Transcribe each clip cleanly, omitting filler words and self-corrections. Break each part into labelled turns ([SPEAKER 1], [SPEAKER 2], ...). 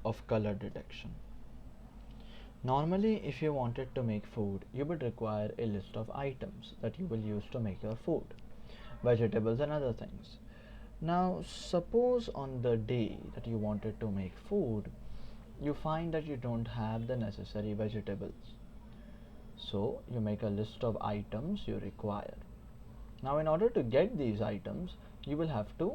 [SPEAKER 1] of color detection. Normally, if you wanted to make food, you would require a list of items that you will use to make your food, vegetables and other things. Now, suppose on the day that you wanted to make food, you find that you don't have the necessary vegetables. So, you make a list of items you require. Now, in order to get these items, you will have to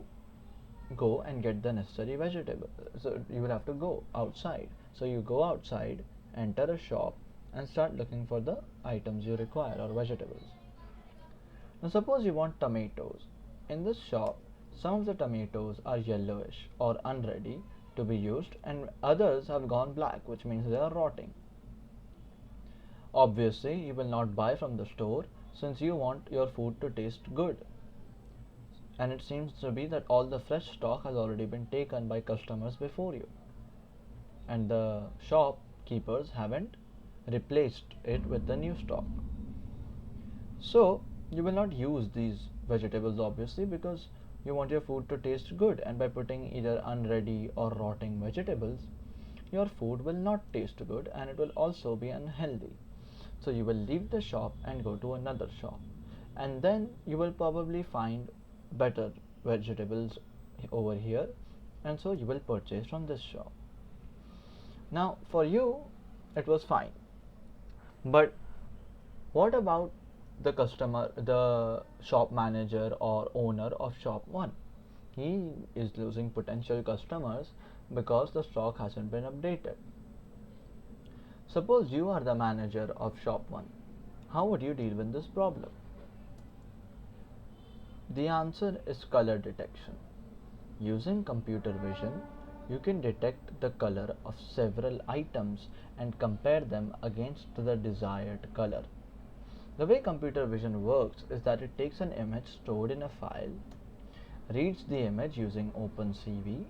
[SPEAKER 1] go and get the necessary vegetable. So, you will have to go outside. So, you go outside, enter a shop, and start looking for the items you require or vegetables. Now, suppose you want tomatoes. In this shop, some of the tomatoes are yellowish or unready to be used, and others have gone black, which means they are rotting. Obviously, you will not buy from the store since you want your food to taste good. And it seems to be that all the fresh stock has already been taken by customers before you, and the shopkeepers haven't replaced it with the new stock. So, you will not use these vegetables obviously because you want your food to taste good, and by putting either unready or rotting vegetables, your food will not taste good and it will also be unhealthy. So you will leave the shop and go to another shop, and then you will probably find better vegetables over here, and so you will purchase from this shop. Now, for you, it was fine, but what about the customer, the shop manager or owner of shop 1? He is losing potential customers because the stock hasn't been updated. Suppose you are the manager of shop 1. How would you deal with this problem? The answer is color detection. Using computer vision, you can detect the color of several items and compare them against the desired color. The way computer vision works is that it takes an image stored in a file, reads the image using OpenCV.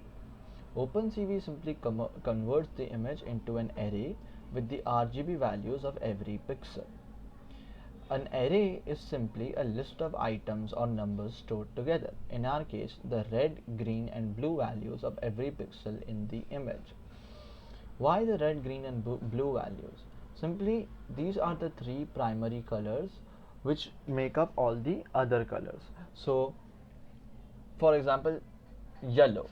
[SPEAKER 1] OpenCV simply converts the image into an array with the RGB values of every pixel. An array is simply a list of items or numbers stored together. In our case, the red, green and blue values of every pixel in the image. Why the red, green and blue values? Simply, these are the three primary colors which make up all the other colors. So, for example, yellow.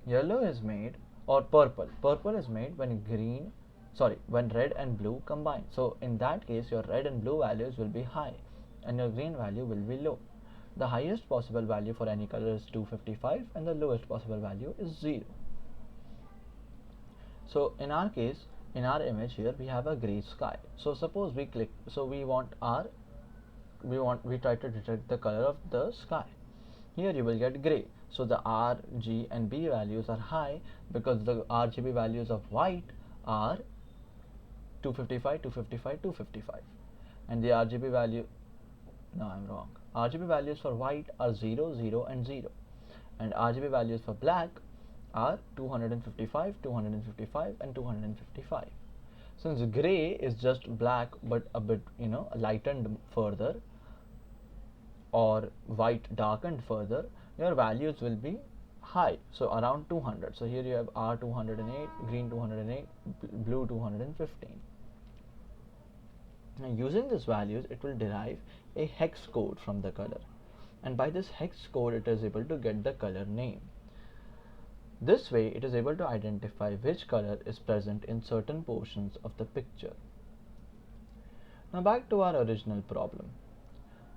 [SPEAKER 1] Yellow is made, or purple. Purple is made when red and blue combine. So in that case, your red and blue values will be high and your green value will be low. The highest possible value for any color is 255 and the lowest possible value is 0. So in our case, in our image here, we have a gray sky. So suppose we click, so we try to detect the color of the sky. Here you will get gray. So the R, G and B values are high because the RGB values of white are 255, 255, 255. And the RGB value, no, I'm wrong. RGB values for white are 0, 0 and 0. And RGB values for black are 255, 255 and 255. Since gray is just black but a bit, lightened further, or white darkened further, your values will be high, so around 200. So here you have R 208, green 208, blue 215. Now using these values, it will derive a hex code from the color, and by this hex code it is able to get the color name. This way it is able to identify which color is present in certain portions of the picture. Now back to our original problem.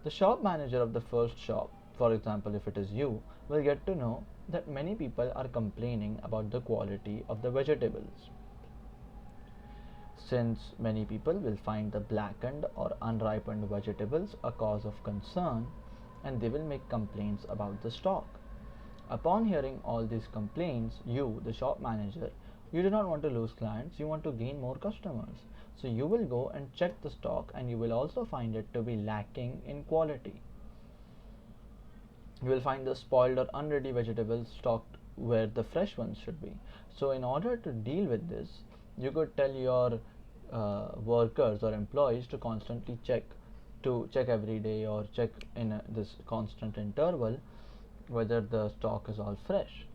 [SPEAKER 1] The shop manager of the first shop, for example if it is you, will get to know that many people are complaining about the quality of the vegetables. Since many people will find the blackened or unripened vegetables a cause of concern, and they will make complaints about the stock. Upon hearing all these complaints, you, the shop manager, you do not want to lose clients, you want to gain more customers. So you will go and check the stock, and you will also find it to be lacking in quality. You will find the spoiled or unready vegetables stocked where the fresh ones should be. So in order to deal with this, you could tell your workers or employees to constantly check every day or check in this constant interval whether the stock is all fresh.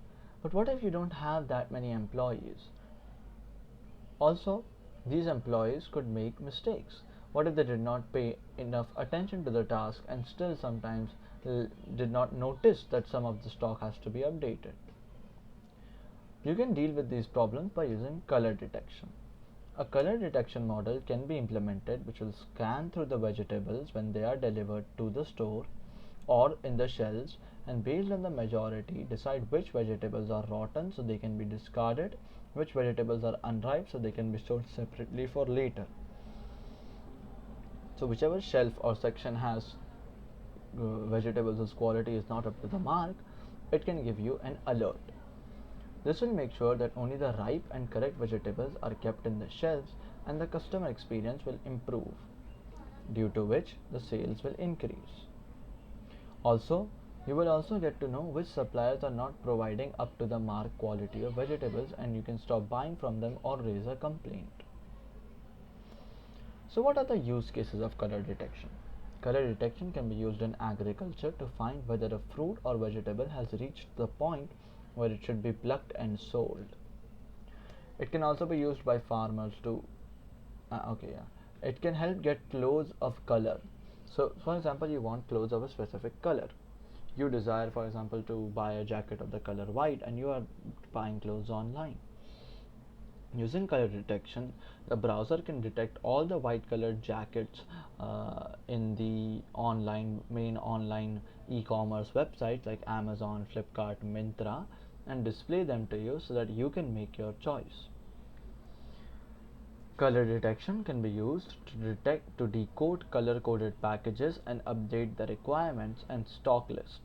[SPEAKER 1] But what if you don't have that many employees? Also, these employees could make mistakes. What if they did not pay enough attention to the task and still sometimes did not notice that some of the stock has to be updated? You can deal with these problems by using color detection. A color detection model can be implemented which will scan through the vegetables when they are delivered to the store or in the shelves, and based on the majority decide which vegetables are rotten so they can be discarded, which vegetables are unripe so they can be stored separately for later. So whichever shelf or section has vegetables whose quality is not up to the mark, it can give you an alert. This will make sure that only the ripe and correct vegetables are kept in the shelves and the customer experience will improve, due to which the sales will increase. Also, you will also get to know which suppliers are not providing up to the mark quality of vegetables, and you can stop buying from them or raise a complaint. So what are the use cases of color detection? Color detection can be used in agriculture to find whether a fruit or vegetable has reached the point where it should be plucked and sold. It can also be used by farmers to it can help get clothes of color. So for example, you want clothes of a specific color. You desire, for example, to buy a jacket of the color white and you are buying clothes online. Using color detection, the browser can detect all the white colored jackets in the main online e-commerce websites like Amazon, Flipkart, Myntra, and display them to you so that you can make your choice. Color detection can be used to decode color coded packages and update the requirements and stock list.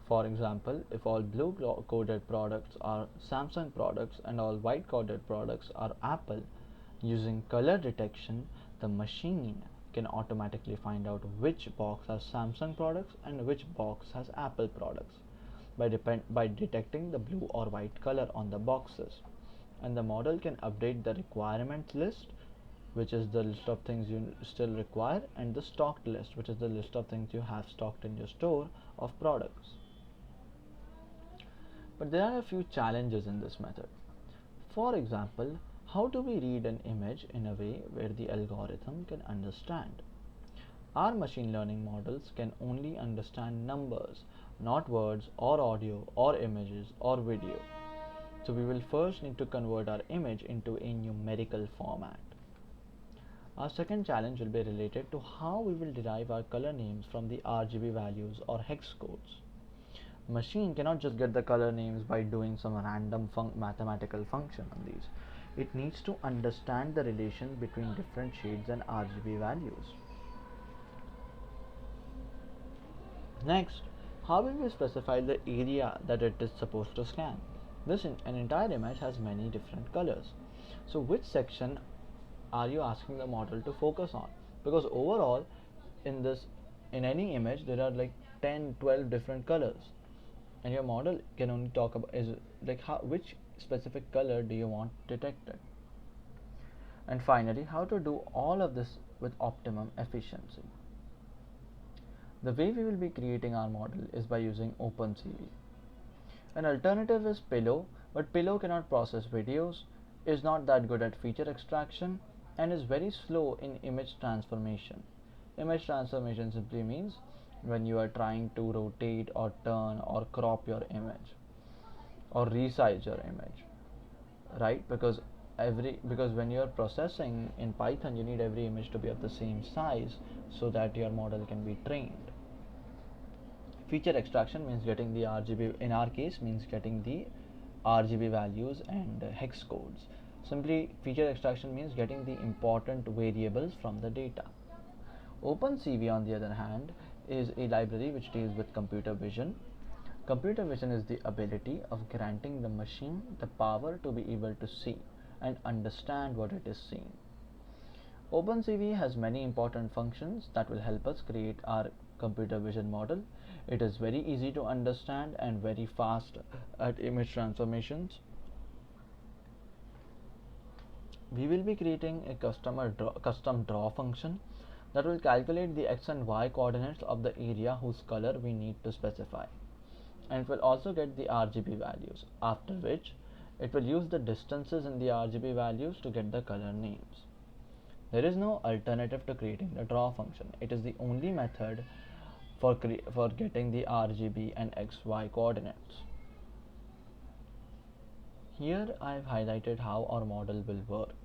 [SPEAKER 1] For example, if all blue coded products are Samsung products and all white coded products are Apple, using color detection, the machine can automatically find out which box has Samsung products and which box has Apple products by detecting the blue or white color on the boxes. And the model can update the requirements list, which is the list of things you still require, and the stocked list, which is the list of things you have stocked in your store of products. But there are a few challenges in this method. For example, how do we read an image in a way where the algorithm can understand? Our machine learning models can only understand numbers, not words or audio or images or video. So we will first need to convert our image into a numerical format. Our second challenge will be related to how we will derive our color names from the RGB values or hex codes. Machine cannot just get the color names by doing some random mathematical function on these. It needs to understand the relation between different shades and RGB values. Next, how will we specify the area that it is supposed to scan? An entire image has many different colors. So which section are you asking the model to focus on? Because overall in any image there are like 10, 12 different colors, and your model can only talk about is like which specific color do you want detected. And finally, how to do all of this with optimum efficiency. The way we will be creating our model is by using OpenCV. An alternative is Pillow, but Pillow cannot process videos, is not that good at feature extraction, and is very slow in image transformation. Image transformation simply means when you are trying to rotate or turn or crop your image or resize your image, right? Because when you are processing in Python, you need every image to be of the same size so that your model can be trained. Feature extraction means getting the RGB, in our case means getting the RGB values and hex codes. Simply, feature extraction means getting the important variables from the data. OpenCV, on the other hand, is a library which deals with computer vision. Computer vision is the ability of granting the machine the power to be able to see and understand what it is seeing. OpenCV has many important functions that will help us create our computer vision model. It is very easy to understand and very fast at image transformations. We will be creating a custom draw function that will calculate the x and y coordinates of the area whose color we need to specify, and it will also get the RGB values, after which it will use the distances in the RGB values to get the color names. There is no alternative to creating the draw function. It is the only method for getting the RGB and XY coordinates. Here I have highlighted how our model will work.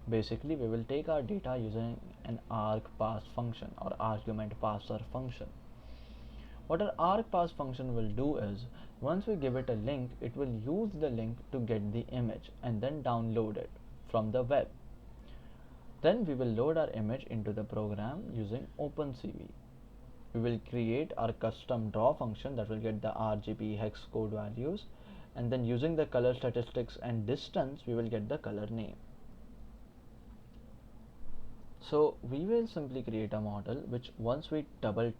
[SPEAKER 1] Basically, we will take our data using an argparse function or argument parser function. What our argparse function will do is, once we give it a link, it will use the link to get the image and then download it from the web. Then we will load our image into the program using OpenCV. We will create our custom draw function that will get the RGB hex code values, and then using the color statistics and distance we will get the color name. So we will simply create a model which, once we double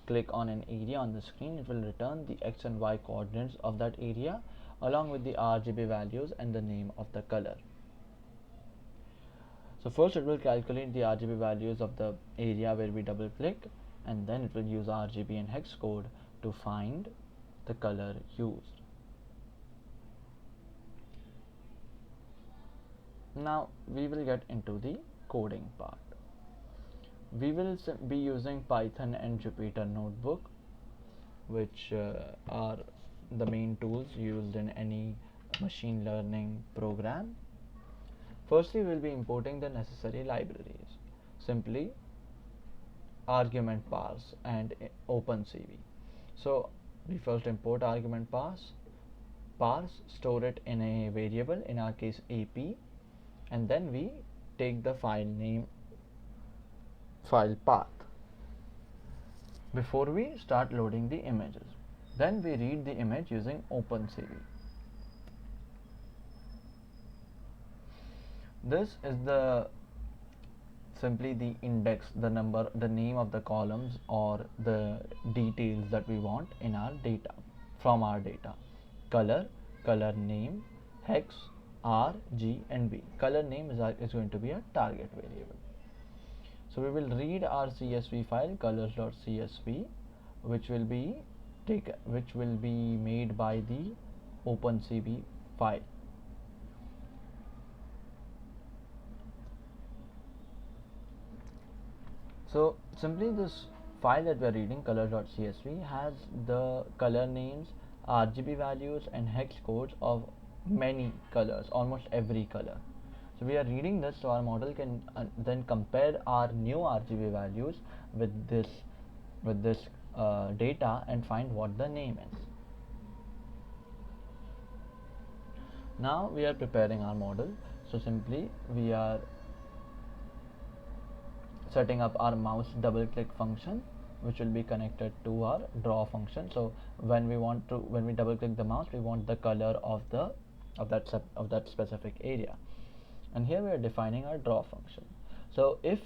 [SPEAKER 1] click on an area on the screen, it will return the X and Y coordinates of that area along with the RGB values and the name of the color. So first it will calculate the RGB values of the area where we double click, and then it will use RGB and hex code to find the color used. Now we will get into the coding part. We will be using Python and Jupyter Notebook, which are the main tools used in any machine learning program. Firstly, we will be importing the necessary libraries, simply argument parse and OpenCV. So we first import argument parse, store it in a variable, in our case AP, and then we take the file name, file path before we start loading the images. Then we read the image using OpenCV. This is simply the index, the number, the name of the columns or the details that we want in our data, from our data. Color, color name, hex, R, G and B. Color name is going to be a target variable. So we will read our CSV file, colors.csv, which will be made by the OpenCV file. So simply this file that we are reading, color.csv, has the color names, RGB values and hex codes of many colors, almost every color. So we are reading this so our model can then compare our new RGB values with this data and find what the name is. Now we are preparing our model. So simply we are setting up our mouse double click function, which will be connected to our draw function. So when we double click the mouse, we want the color of that specific area, and here we are defining our draw function. So if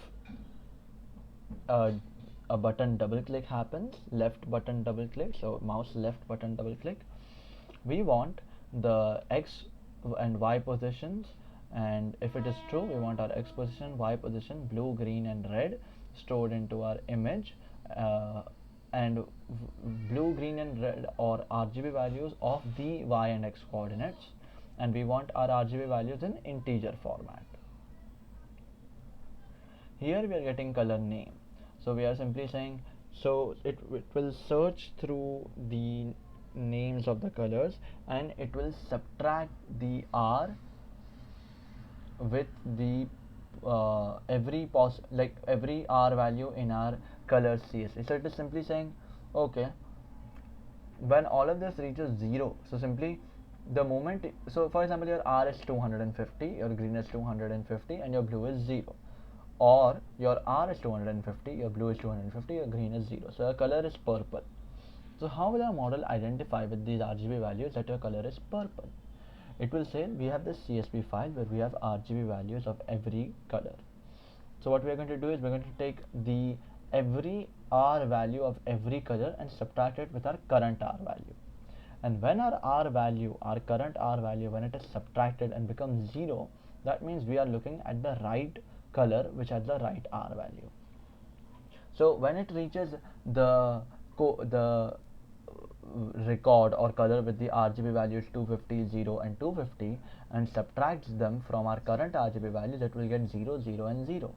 [SPEAKER 1] a button double click happens, left button double click, so mouse left button double click, we want the X and Y positions, and if it is true, we want our X position, Y position, blue, green and red stored into our image, and blue, green and red or RGB values of the Y and X coordinates, and we want our RGB values in integer format. Here we are getting color name, so we are simply saying, so it will search through the names of the colors and it will subtract the R with the every R value in our color CSV. So it is simply saying, okay, when all of this reaches 0, so simply the moment, so for example your R is 250, your green is 250 and your blue is 0, or your R is 250, your blue is 250, your green is 0, so your color is purple. So how will our model identify with these RGB values that your color is purple? It will say we have this CSV file where we have RGB values of every color. So what we are going to do is we are going to take the every R value of every color and subtract it with our current R value. And when our current R value, when it is subtracted and becomes 0, that means we are looking at the right color which has the right R value. So when it reaches the record or color with the RGB values 250, 0 and 250 and subtracts them from our current RGB values, it will get 0, 0 and 0.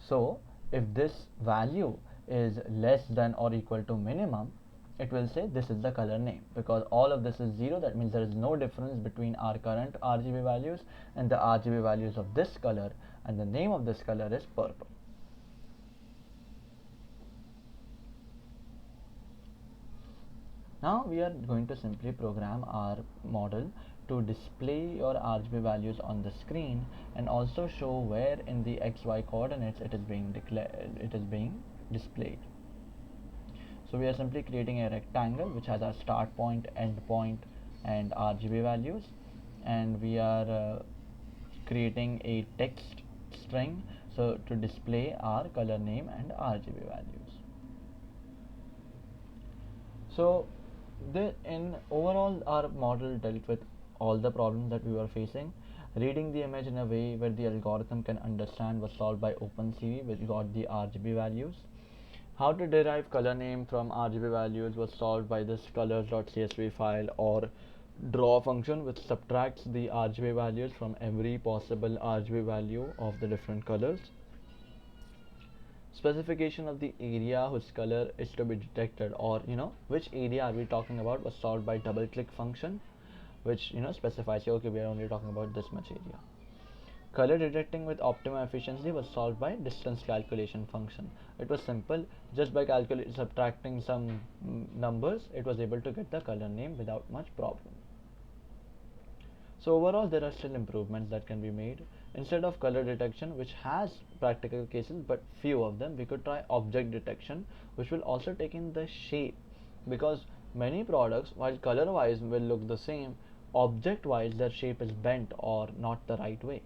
[SPEAKER 1] So if this value is less than or equal to minimum, it will say this is the color name, because all of this is 0. That means there is no difference between our current RGB values and the RGB values of this color, and the name of this color is purple. Now we are going to simply program our model to display your RGB values on the screen and also show where in the XY coordinates it is being displayed. So we are simply creating a rectangle which has our start point, end point and RGB values, and we are creating a text string so to display our color name and RGB values. So in overall, our model dealt with all the problems that we were facing. Reading the image in a way where the algorithm can understand was solved by OpenCV, which got the RGB values. How to derive color name from RGB values was solved by this colors.csv file or draw function, which subtracts the RGB values from every possible RGB value of the different colors. Specification of the area whose color is to be detected, or which area are we talking about, was solved by double click function, which specifies, okay, we are only talking about this much area. Color detecting with optimum efficiency was solved by distance calculation function. It was simple, just by subtracting some numbers, it was able to get the color name without much problem. So overall, there are still improvements that can be made. Instead of color detection, which has practical cases but few of them, we could try object detection, which will also take in the shape, because many products, while color wise will look the same, object wise their shape is bent or not the right way.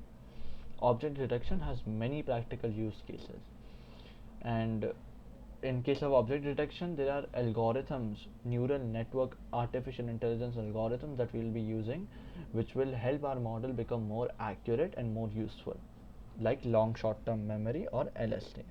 [SPEAKER 1] Object detection has many practical use cases, and in case of object detection, there are algorithms, neural network, artificial intelligence algorithms that we will be using, which will help our model become more accurate and more useful, like long short term memory or LSTM.